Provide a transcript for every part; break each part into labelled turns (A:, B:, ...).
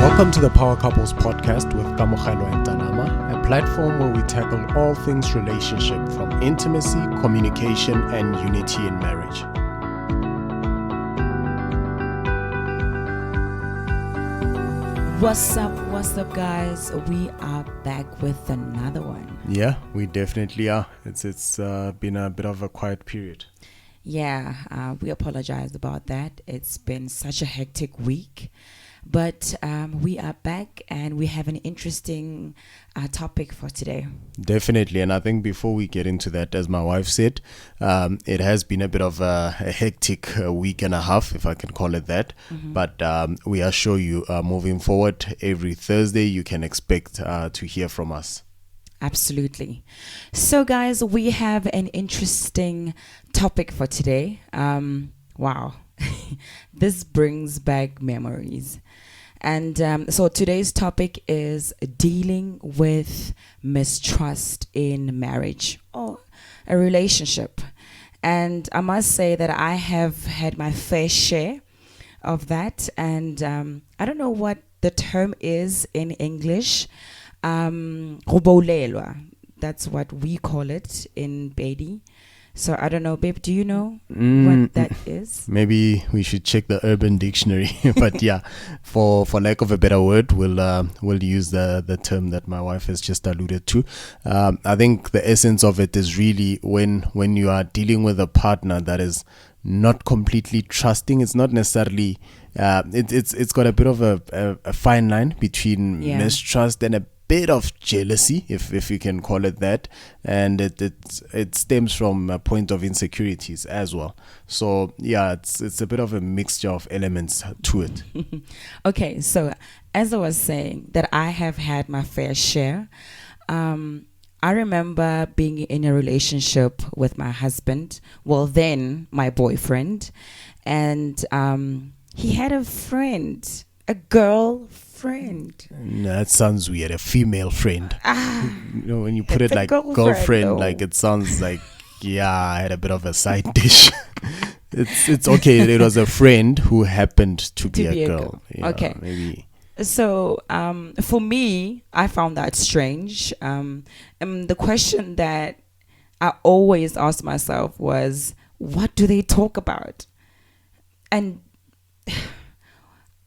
A: Welcome to the Power Couples podcast with Kamogelo and Tanama, a platform where we tackle all things relationship from intimacy, communication, and unity in marriage.
B: What's up, guys? We are back with another one.
A: Yeah, we definitely are. It's been a bit of a quiet period.
B: Yeah, we apologize about that. It's been such a hectic week. But we are back and we have an interesting topic for today.
A: Definitely. And I think before we get into that, as my wife said, it has been a bit of a hectic week and a half, if I can call it that. Mm-hmm. But we assure you, moving forward, every Thursday, you can expect to hear from us.
B: Absolutely. So, guys, we have an interesting topic for today. Wow. This brings back memories. And so today's topic is dealing with mistrust in marriage or a relationship. And I must say that I have had my fair share of that. And I don't know what the term is in English. Rubolelwa. That's what we call it in Bedi. So I don't know, babe, do you know what that is?
A: Maybe we should check the Urban Dictionary. But yeah, for lack of a better word, we'll use the term that my wife has just alluded to. I think the essence of it is really when you are dealing with a partner that is not completely trusting. It's not necessarily it's got a bit of a fine line between mistrust and a bit of jealousy, if you can call it that, and it stems from a point of insecurities as well. So yeah, it's a bit of a mixture of elements to it.
B: Okay, so as I was saying, that I have had my fair share. I remember being in a relationship with my husband, well then my boyfriend, and he had a friend, a girlfriend.
A: No, that sounds weird. A female friend. You know, when you put it like girlfriend, like it sounds like, yeah, I had a bit of a side dish. It's okay. It was a friend who happened to be a girl. Yeah,
B: okay.
A: Maybe.
B: So for me, I found that strange. The question that I always asked myself was, what do they talk about? And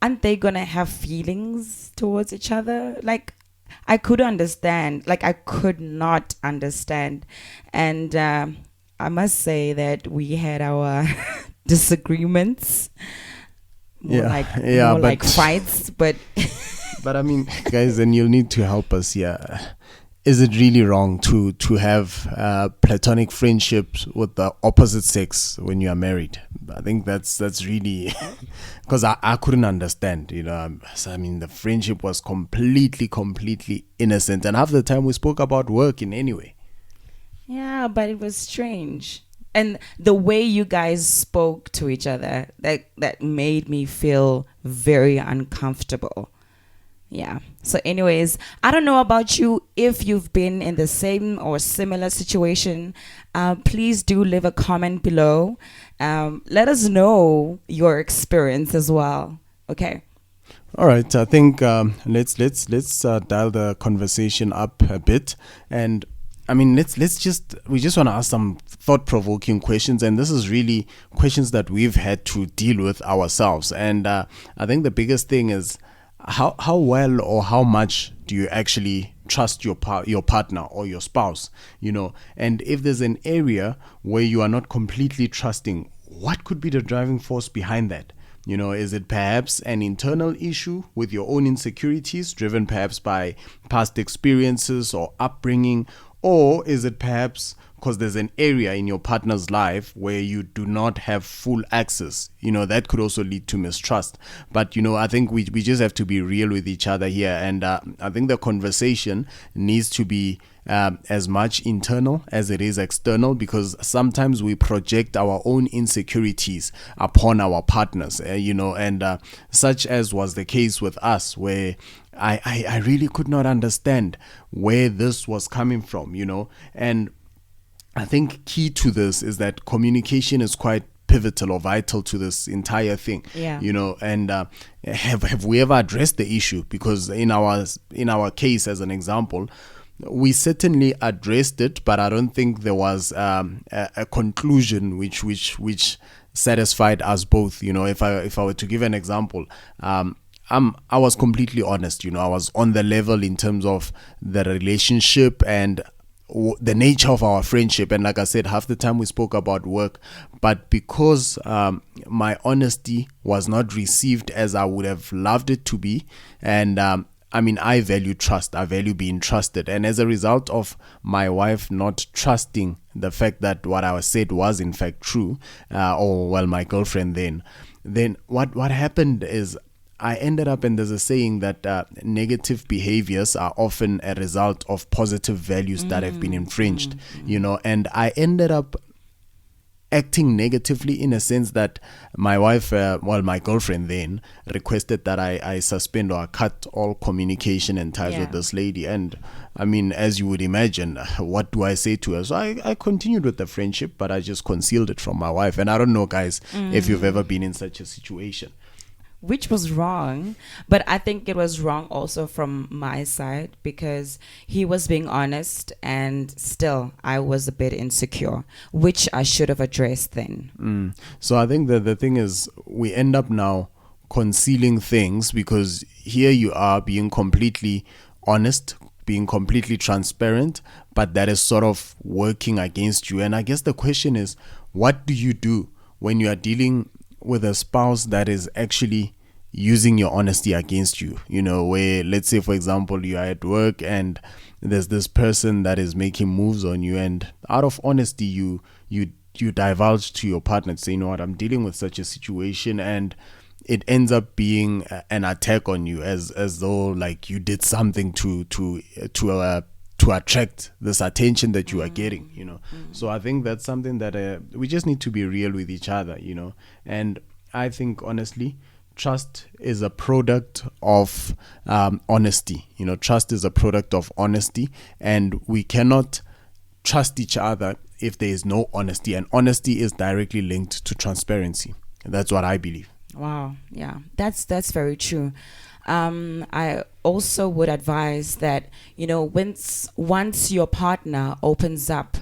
B: aren't they gonna have feelings towards each other? Like, I could understand. Like, I could not understand. And I must say that we had our disagreements. More like fights, but
A: but I mean, guys, then you'll need to help us here. Is it really wrong to have platonic friendships with the opposite sex when you are married? I think that's really because I couldn't understand, you know. So, I mean, the friendship was completely innocent, and half the time we spoke about work in any way.
B: Yeah, but it was strange. And the way you guys spoke to each other, that made me feel very uncomfortable. Yeah. So anyways, I don't know about you. If you've been in the same or similar situation, please do leave a comment below. Let us know your experience as well. Okay.
A: All right. I think let's dial the conversation up a bit. And I mean, we just want to ask some thought-provoking questions, and this is really questions that we've had to deal with ourselves. And I think the biggest thing is how well or how much do you actually trust your partner or your spouse, you know? And if there's an area where you are not completely trusting, what could be the driving force behind that? You know, is it perhaps an internal issue with your own insecurities, driven perhaps by past experiences or upbringing? Or is it perhaps because there's an area in your partner's life where you do not have full access? You know, that could also lead to mistrust. But, you know, I think we just have to be real with each other here. And I think the conversation needs to be as much internal as it is external, because sometimes we project our own insecurities upon our partners, you know, and such as was the case with us, where I really could not understand where this was coming from, you know. And I think key to this is that communication is quite pivotal or vital to this entire thing.
B: Yeah.
A: And have we ever addressed the issue? Because in our case, as an example, we certainly addressed it, but I don't think there was a conclusion which satisfied us both. If I were to give an example, I was completely honest. I was on the level in terms of the relationship and the nature of our friendship. And like I said, half the time we spoke about work, but because my honesty was not received as I would have loved it to be, and I value trust. I value being trusted. And as a result of my wife not trusting the fact that what I said was in fact true, my girlfriend then what happened is I ended up, and there's a saying that negative behaviors are often a result of positive values that have been infringed, and I ended up acting negatively in a sense that my wife, my girlfriend then requested that I suspend or cut all communication and ties with this lady. And as you would imagine, what do I say to her? So I continued with the friendship, but I just concealed it from my wife. And I don't know, guys, if you've ever been in such a situation.
B: Which was wrong, but I think it was wrong also from my side, because he was being honest and still I was a bit insecure, which I should have addressed then.
A: So I think that the thing is, we end up now concealing things, because here you are being completely honest, being completely transparent, but that is sort of working against you. And I guess the question is, what do you do when you are dealing with a spouse that is actually using your honesty against you? Where, let's say, for example, you are at work and there's this person that is making moves on you, and out of honesty you divulge to your partner, say, what, I'm dealing with such a situation, and it ends up being an attack on you, as though like you did something to attract this attention that you are getting. So I think that's something that we just need to be real with each other. And I think, honestly, trust is a product of honesty. Trust is a product of honesty, and we cannot trust each other if there is no honesty, and honesty is directly linked to transparency. That's what I believe.
B: Wow. Yeah, that's very true. I also would advise that, once your partner opens up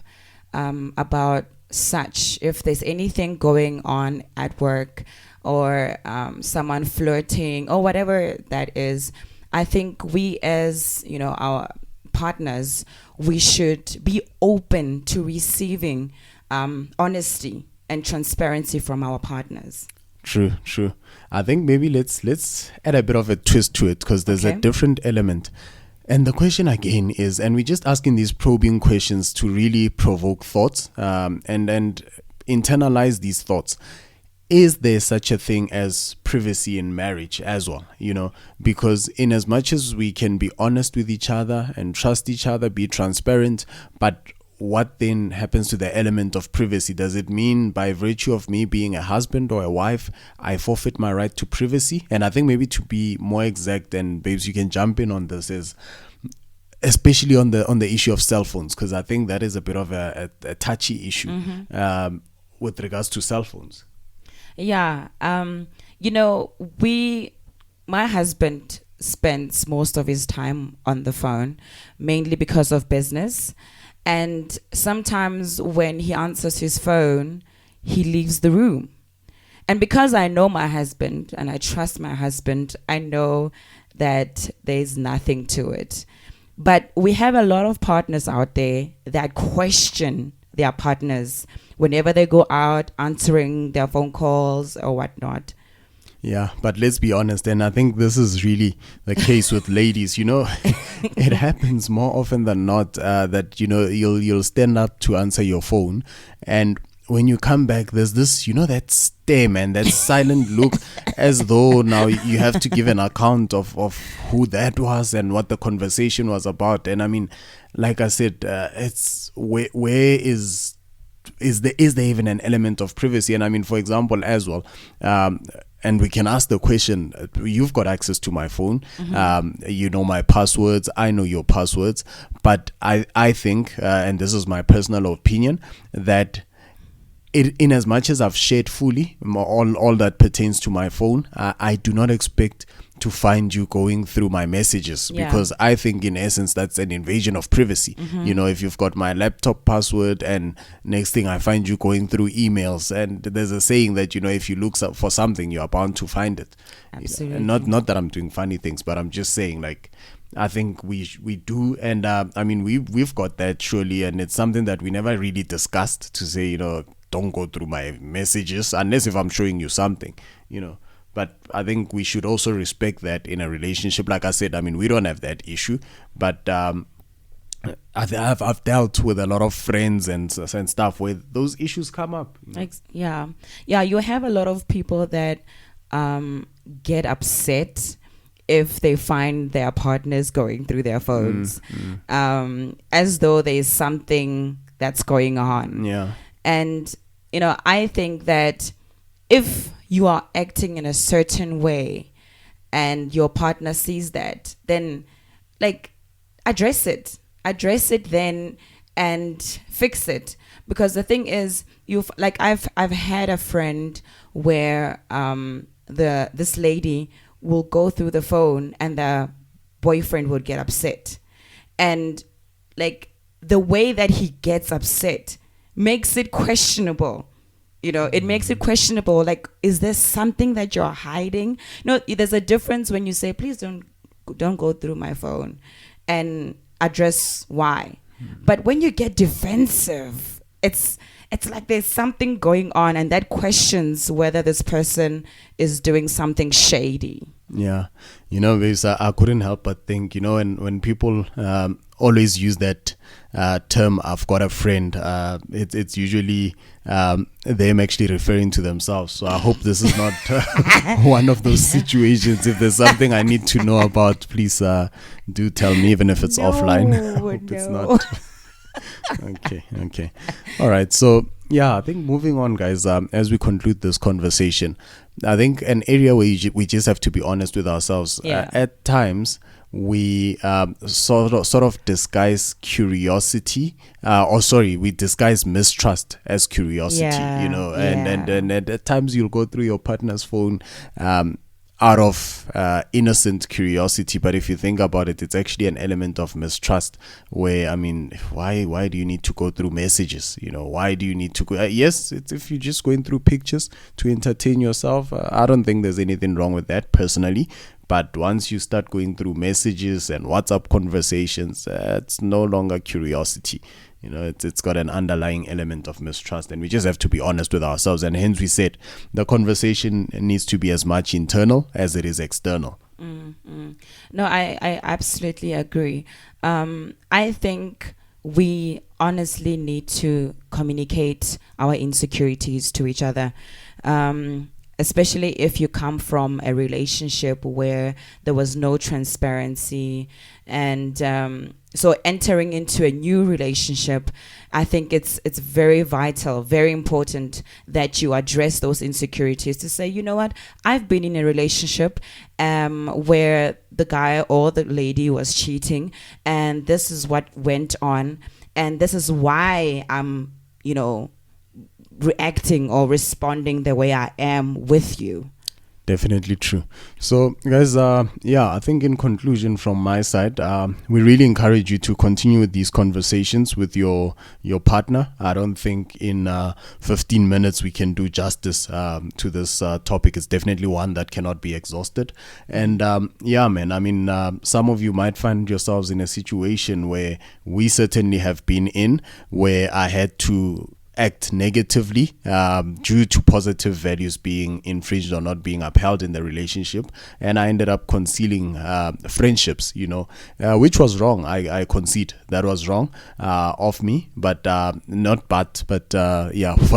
B: about such, if there's anything going on at work, or someone flirting or whatever that is, I think we, as our partners, we should be open to receiving honesty and transparency from our partners.
A: True. I think maybe let's add a bit of a twist to it, because there's a different element. And the question again is, and we're just asking these probing questions to really provoke thoughts and internalize these thoughts. Is there such a thing as privacy in marriage as well? Because in as much as we can be honest with each other and trust each other, be transparent, but what then happens to the element of privacy? Does it mean by virtue of me being a husband or a wife, I forfeit my right to privacy? And I think maybe to be more exact, and babes, you can jump in on this, is especially on the issue of cell phones, because I think that is a bit of a touchy issue with regards to cell phones.
B: Yeah. My husband spends most of his time on the phone, mainly because of business. And sometimes when he answers his phone, he leaves the room. And because I know my husband and I trust my husband, I know that there's nothing to it. But we have a lot of partners out there that question their partners whenever they go out answering their phone calls or whatnot.
A: Yeah, but let's be honest, and I think this is really the case with ladies. It happens more often than not that you'll stand up to answer your phone, and when you come back, there's this that stare, man, that silent look, as though now you have to give an account of who that was and what the conversation was about. And like I said, it's where is there even an element of privacy? And for example, as well, and we can ask the question, you've got access to my phone, you know my passwords, I know your passwords, but I think, and this is my personal opinion, that in as much as I've shared fully all that pertains to my phone, I do not expect to find you going through my messages, because I think in essence that's an invasion of privacy. If you've got my laptop password and next thing I find you going through emails, and there's a saying that if you look for something, you are bound to find it.
B: Absolutely.
A: Not that I'm doing funny things, but I'm just saying, like, I think we do, and we've got that surely, and it's something that we never really discussed, to say don't go through my messages unless if I'm showing you something. But I think we should also respect that in a relationship. Like I said, we don't have that issue, but I've dealt with a lot of friends and stuff where those issues come up.
B: Yeah. You have a lot of people that get upset if they find their partners going through their phones, as though there's something that's going on.
A: Yeah.
B: And I think that if you are acting in a certain way and your partner sees that, then address it then and fix it. Because the thing is, I've had a friend where this lady will go through the phone and the boyfriend would get upset, and the way that he gets upset makes it questionable. It makes it questionable. Like, is there something that you're hiding? There's a difference when you say, please don't go through my phone, and address why. But when you get defensive, it's like there's something going on, and that questions whether this person is doing something shady.
A: Yeah. Babes, I couldn't help but think, when people always use that term, I've got a friend, it's usually them actually referring to themselves. So I hope this is not one of those situations. If there's something I need to know about, please do tell me, even if it's offline. I hope it's not. Okay. All right. So I think moving on, guys, as we conclude this conversation, I think an area where we just have to be honest with ourselves. At times we sort of disguise curiosity, we disguise mistrust as curiosity. And at times you'll go through your partner's phone out of innocent curiosity, but if you think about it, it's actually an element of mistrust, where why do you need to go through messages? Why do you need to go yes, it's if you're just going through pictures to entertain yourself, I don't think there's anything wrong with that personally. But once you start going through messages and WhatsApp conversations, it's no longer curiosity. It's got an underlying element of mistrust, and we just have to be honest with ourselves. And hence we said the conversation needs to be as much internal as it is external.
B: No, I absolutely agree. I think we honestly need to communicate our insecurities to each other. Especially if you come from a relationship where there was no transparency, and so entering into a new relationship, I think it's very vital, very important that you address those insecurities, to say, you know what, I've been in a relationship where the guy or the lady was cheating, and this is what went on, and this is why I'm reacting or responding the way I am with you.
A: Definitely true. So guys, I think in conclusion from my side, we really encourage you to continue with these conversations with your partner. I don't think in 15 minutes we can do justice to this topic. It's definitely one that cannot be exhausted. And some of you might find yourselves in a situation where we certainly have been in, where I had to act negatively due to positive values being infringed or not being upheld in the relationship, and I ended up concealing friendships, which was wrong. I concede that was wrong of me, but for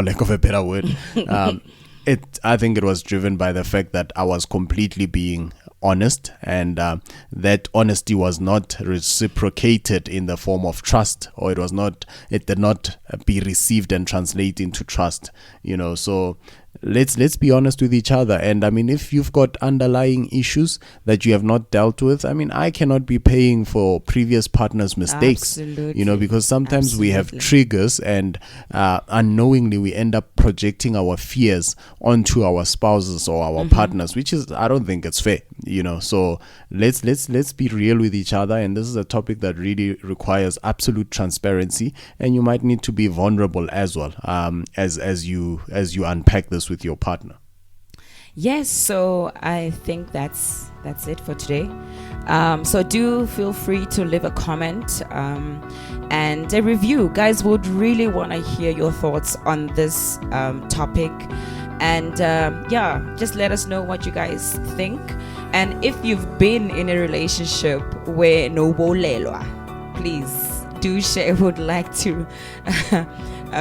A: lack of a better word, I think it was driven by the fact that I was completely being honest, and that honesty was not reciprocated in the form of trust, or it did not be received and translate into trust. So let's be honest with each other. And I mean, if you've got underlying issues that you have not dealt with, I mean, I cannot be paying for previous partners' mistakes.
B: Absolutely.
A: Because sometimes we have
B: Absolutely.
A: triggers, and unknowingly we end up projecting our fears onto our spouses or our partners, which is, I don't think it's fair. So let's be real with each other. And this is a topic that really requires absolute transparency, and you might need to be vulnerable as well, as you unpack this with your partner.
B: Yes, so I think that's it for today. So do feel free to leave a comment and a review. Guys, would really want to hear your thoughts on this topic. And just let us know what you guys think. And if you've been in a relationship where no bolelwa, please do share. Would like to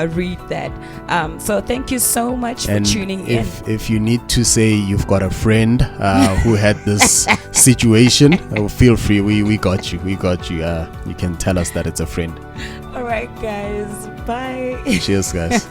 B: read that. So thank you so much for tuning in.
A: If you need to say you've got a friend who had this situation, feel free. We got you. You can tell us that it's a friend.
B: All right, guys. Bye.
A: Cheers, guys.